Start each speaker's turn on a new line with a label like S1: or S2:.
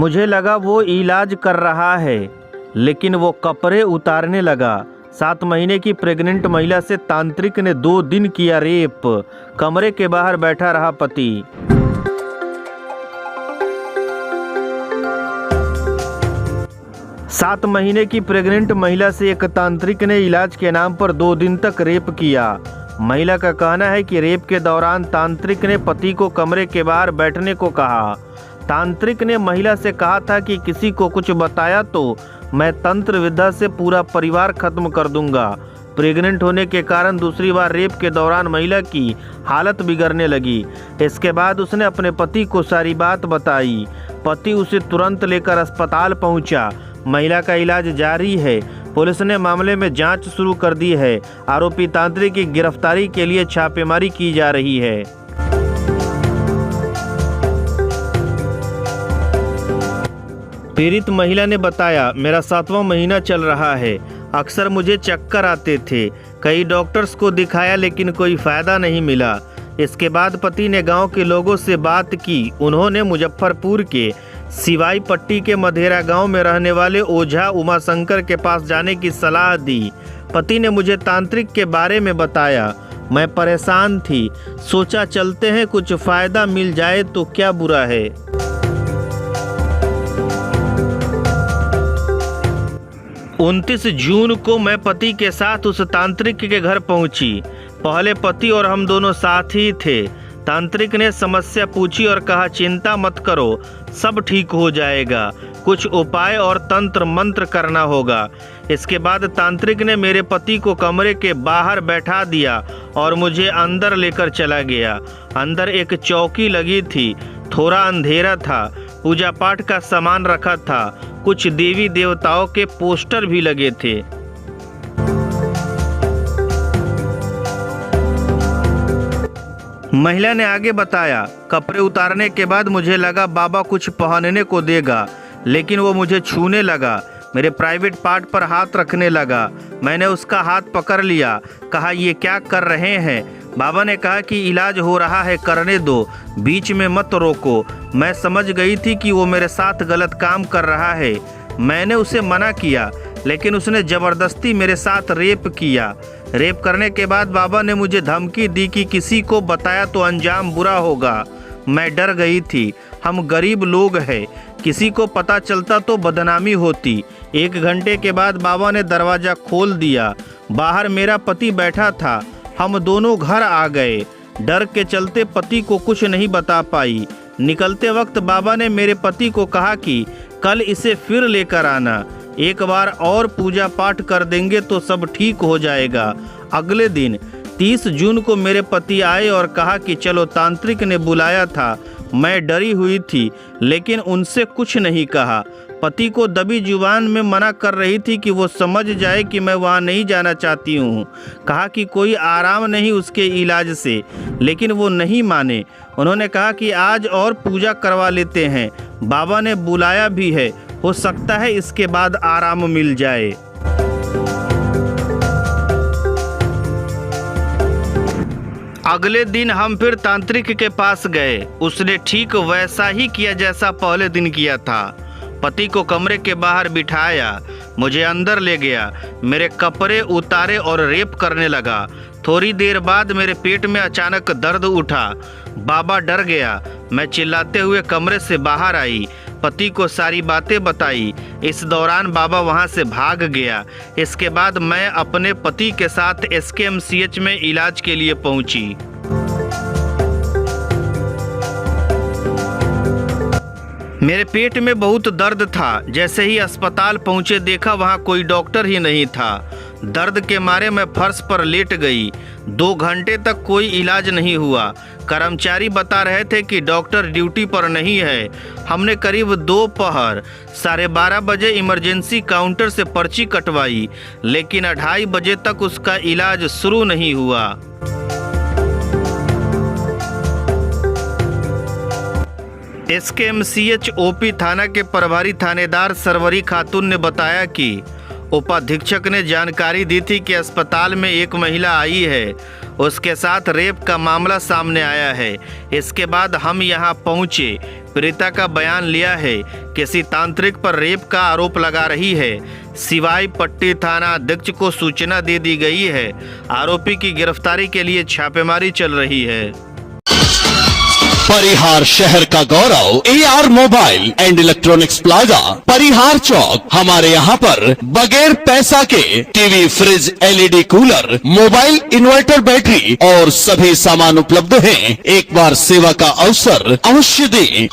S1: मुझे लगा वो इलाज कर रहा है, लेकिन वो कपड़े उतारने लगा। 7 महीने की प्रेग्नेंट महिला से तांत्रिक ने 2 दिन किया रेप। कमरे के बाहर बैठा रहा पति। सात महीने की प्रेग्नेंट महिला से एक तांत्रिक ने इलाज के नाम पर 2 दिन तक रेप किया। महिला का कहना है कि रेप के दौरान तांत्रिक ने पति को कमरे के बाहर बैठने को कहा। तांत्रिक ने महिला से कहा था कि किसी को कुछ बताया तो मैं तंत्र विद्या से पूरा परिवार खत्म कर दूंगा। प्रेग्नेंट होने के कारण दूसरी बार रेप के दौरान महिला की हालत बिगड़ने लगी। इसके बाद उसने अपने पति को सारी बात बताई। पति उसे तुरंत लेकर अस्पताल पहुंचा। महिला का इलाज जारी है। पुलिस ने मामले में जांच शुरू कर दी है। आरोपी तांत्रिक की गिरफ्तारी के लिए छापेमारी की जा रही है। पीड़ित महिला ने बताया, मेरा 7वां महीना चल रहा है। अक्सर मुझे चक्कर आते थे। कई डॉक्टर्स को दिखाया लेकिन कोई फायदा नहीं मिला। इसके बाद पति ने गांव के लोगों से बात की। उन्होंने मुजफ्फरपुर के सिवाई पट्टी के मधेरा गांव में रहने वाले ओझा उमाशंकर के पास जाने की सलाह दी। पति ने मुझे तांत्रिक के बारे में बताया। मैं परेशान थी। सोचा चलते हैं, कुछ फायदा मिल जाए तो क्या बुरा है। उनतीस जून को मैं पति के साथ उस तांत्रिक के घर पहुंची। पहले पति और हम दोनों साथ ही थे। तांत्रिक ने समस्या पूछी और कहा, चिंता मत करो, सब ठीक हो जाएगा। कुछ उपाय और तंत्र मंत्र करना होगा। इसके बाद तांत्रिक ने मेरे पति को कमरे के बाहर बैठा दिया और मुझे अंदर लेकर चला गया। अंदर एक चौकी लगी थी। थोड़ा अंधेरा था। पूजा पाठ का सामान रखा था। कुछ देवी देवताओं के पोस्टर भी लगे थे। महिला ने आगे बताया, कपड़े उतारने के बाद मुझे लगा बाबा कुछ पहनने को देगा, लेकिन वो मुझे छूने लगा। मेरे प्राइवेट पार्ट पर हाथ रखने लगा। मैंने उसका हाथ पकड़ लिया। कहा, ये क्या कर रहे हैं। बाबा ने कहा कि इलाज हो रहा है, करने दो, बीच में मत रोको। मैं समझ गई थी कि वो मेरे साथ गलत काम कर रहा है। मैंने उसे मना किया, लेकिन उसने ज़बरदस्ती मेरे साथ रेप किया। रेप करने के बाद बाबा ने मुझे धमकी दी कि किसी को बताया तो अंजाम बुरा होगा। मैं डर गई थी। हम गरीब लोग हैं, किसी को पता चलता तो बदनामी होती। 1 घंटे के बाद बाबा ने दरवाज़ा खोल दिया। बाहर मेरा पति बैठा था। हम दोनों घर आ गए। डर के चलते पति को कुछ नहीं बता पाई। निकलते वक्त बाबा ने मेरे पति को कहा कि कल इसे फिर लेकर आना। एक बार और पूजा पाठ कर देंगे तो सब ठीक हो जाएगा। अगले दिन 30 जून को मेरे पति आए और कहा कि चलो, तांत्रिक ने बुलाया था। मैं डरी हुई थी, लेकिन उनसे कुछ नहीं कहा। पति को दबी जुबान में मना कर रही थी कि वो समझ जाए कि मैं वहाँ नहीं जाना चाहती हूँ। कहा कि कोई आराम नहीं उसके इलाज से, लेकिन वो नहीं माने। उन्होंने कहा कि आज और पूजा करवा लेते हैं। बाबा ने बुलाया भी है, हो सकता है इसके बाद आराम मिल जाए। अगले दिन हम फिर तांत्रिक के पास गए। उसने ठीक वैसा ही किया जैसा पहले दिन किया था। पति को कमरे के बाहर बिठाया, मुझे अंदर ले गया, मेरे कपड़े उतारे और रेप करने लगा। थोड़ी देर बाद मेरे पेट में अचानक दर्द उठा। बाबा डर गया। मैं चिल्लाते हुए कमरे से बाहर आई, पति को सारी बातें बताई। इस दौरान बाबा वहां से भाग गया। इसके बाद मैं अपने पति के साथ SKMCH में इलाज के लिए पहुंची। मेरे पेट में बहुत दर्द था। जैसे ही अस्पताल पहुंचे देखा वहां कोई डॉक्टर ही नहीं था। दर्द के मारे मैं फर्श पर लेट गई। 2 घंटे तक कोई इलाज नहीं हुआ। कर्मचारी बता रहे थे कि डॉक्टर ड्यूटी पर नहीं है। हमने करीब दोपहर 12:30 बजे इमरजेंसी काउंटर से पर्ची कटवाई, लेकिन 2:30 बजे तक उसका इलाज शुरू नहीं हुआ। SKMCH OP थाना के प्रभारी थानेदार सरवरी खातून ने बताया कि उपाधीक्षक ने जानकारी दी थी कि अस्पताल में एक महिला आई है, उसके साथ रेप का मामला सामने आया है। इसके बाद हम यहां पहुंचे। पीड़िता का बयान लिया है। किसी तांत्रिक पर रेप का आरोप लगा रही है। सिवाई पट्टी थाना अध्यक्ष को सूचना दे दी गई है। आरोपी की गिरफ्तारी के लिए छापेमारी चल रही है।
S2: परिहार शहर का गौरव AR mobile and electronics plaza, Parihar Chowk. हमारे यहाँ पर बगैर पैसा के TV, fridge, LED cooler, mobile, inverter, battery और सभी सामान उपलब्ध हैं। एक बार सेवा का अवसर अवश्य दें।